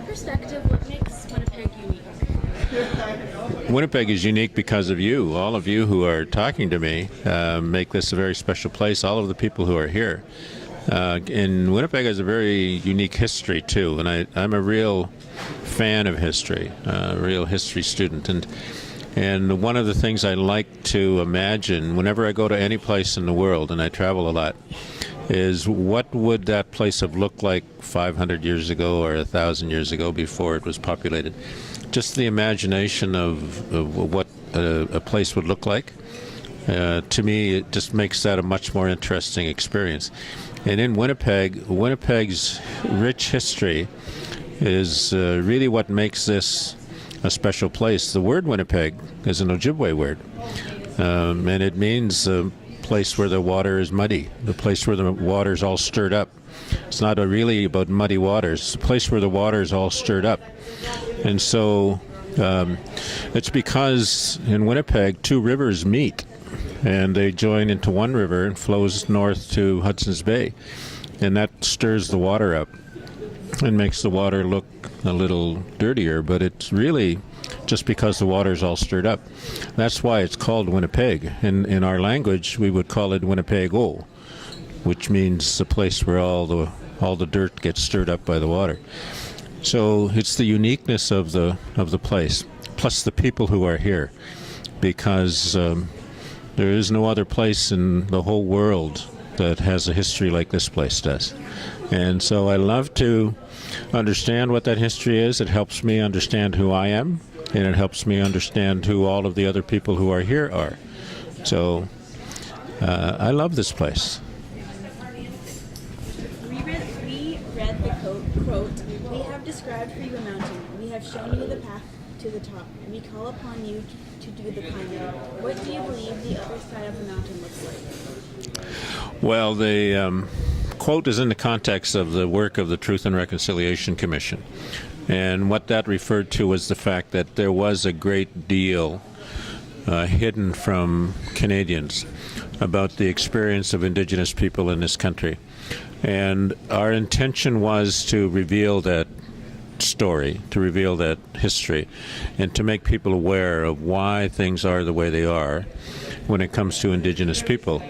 perspective, what makes Winnipeg unique? Winnipeg is unique because of you. All of you who are talking to me make this a very special place. All of the people who are here. And Winnipeg has a very unique history, too. And I'm a real fan of history, a real history student. And one of the things I like to imagine whenever I go to any place in the world, and I travel a lot, is what would that place have looked like 500 years ago or 1,000 years ago before it was populated? Just the imagination of what a place would look like, to me, it just makes that a much more interesting experience. And in Winnipeg, Winnipeg's rich history is really what makes this a special place. The word Winnipeg is an Ojibwe word, and it means a place where the water is muddy, the place where the water is all stirred up. It's not really about muddy waters. It's a place where the water is all stirred up. And so it's because in Winnipeg, two rivers meet, and they join into one river and flows north to Hudson's Bay. And that stirs the water up and makes the water look a little dirtier, but it's really just because the water is all stirred up. That's why it's called Winnipeg. In our language, we would call it Winnipeg-O, which means the place where all the dirt gets stirred up by the water. So it's the uniqueness of the place, plus the people who are here, because there is no other place in the whole world that has a history like this place does. And so I love to understand what that history is. It helps me understand who I am, and it helps me understand who all of the other people who are here are. So I love this place. We read the quote, "We have described for you a mountain. We have shown you the path to the top. We call upon you to do the climbing. What do you believe the other side of the mountain looks like?" Well, the quote is in the context of the work of the Truth and Reconciliation Commission. And what that referred to was the fact that there was a great deal hidden from Canadians about the experience of Indigenous people in this country. And our intention was to reveal that story, to reveal that history, and to make people aware of why things are the way they are when it comes to Indigenous people.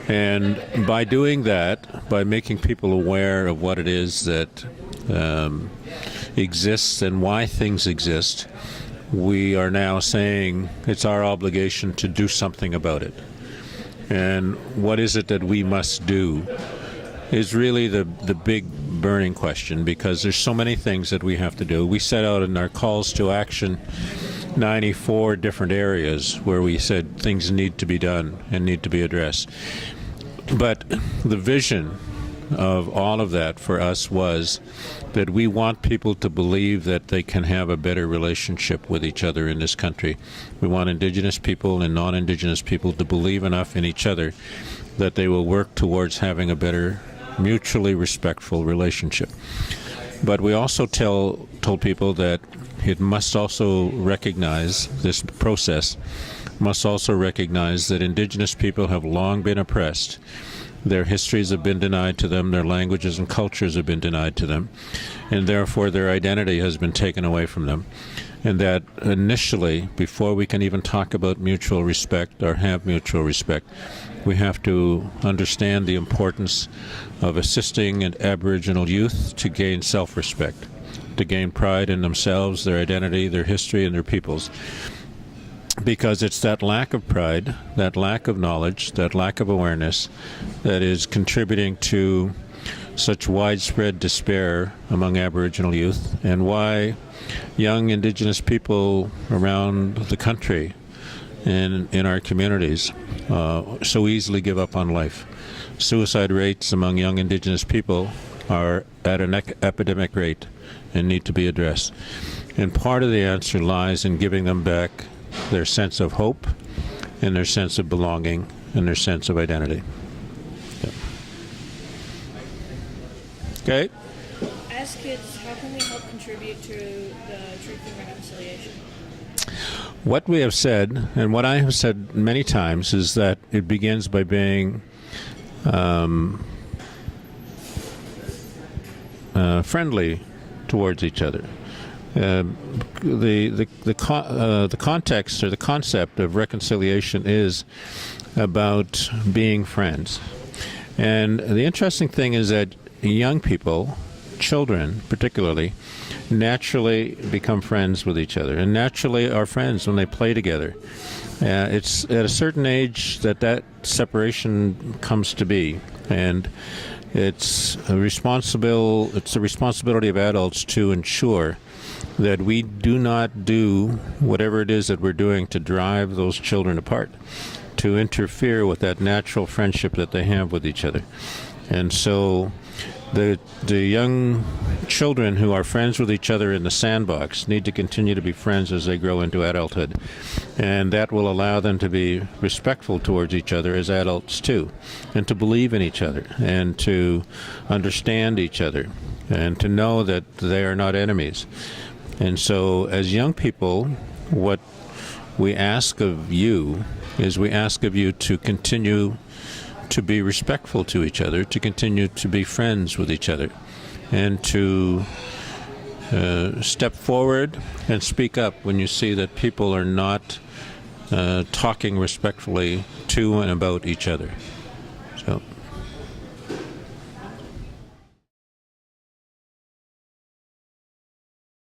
And by doing that, by making people aware of what it is that exists and why things exist, we are now saying it's our obligation to do something about it. And what is it that we must do is really the big burning question, because there's so many things that we have to do. We set out in our calls to action 94 different areas where we said things need to be done and need to be addressed. But the vision of all of that for us was that we want people to believe that they can have a better relationship with each other in this country. We want Indigenous people and non-Indigenous people to believe enough in each other that they will work towards having a better, mutually respectful relationship. But we also told people that it must also recognize, this process must also recognize that Indigenous people have long been oppressed. Their histories have been denied to them, their languages and cultures have been denied to them, and therefore their identity has been taken away from them. And that initially, before we can even talk about mutual respect or have mutual respect, we have to understand the importance of assisting an Aboriginal youth to gain self-respect, to gain pride in themselves, their identity, their history, and their peoples. Because it's that lack of pride, that lack of knowledge, that lack of awareness that is contributing to such widespread despair among Aboriginal youth, and why young Indigenous people around the country and in our communities so easily give up on life. Suicide rates among young Indigenous people are at an epidemic rate and need to be addressed. And part of the answer lies in giving them back their sense of hope and their sense of belonging and their sense of identity. Yeah. Okay. As kids, how can we help contribute to the Truth and Reconciliation? What we have said, and what I have said many times, is that it begins by being friendly towards each other. The context or the concept of reconciliation is about being friends. And the interesting thing is that young people, children particularly, naturally become friends with each other and naturally are friends when they play together. It's at a certain age that separation comes to be, and it's the responsibility of adults to ensure that we do not do whatever it is that we're doing to drive those children apart, to interfere with that natural friendship that they have with each other. And so the young children who are friends with each other in the sandbox need to continue to be friends as they grow into adulthood. And that will allow them to be respectful towards each other as adults too, and to believe in each other, and to understand each other, and to know that they are not enemies. And so as young people, what we ask of you is we ask of you to continue to be respectful to each other, to continue to be friends with each other, and to step forward and speak up when you see that people are not talking respectfully to and about each other. So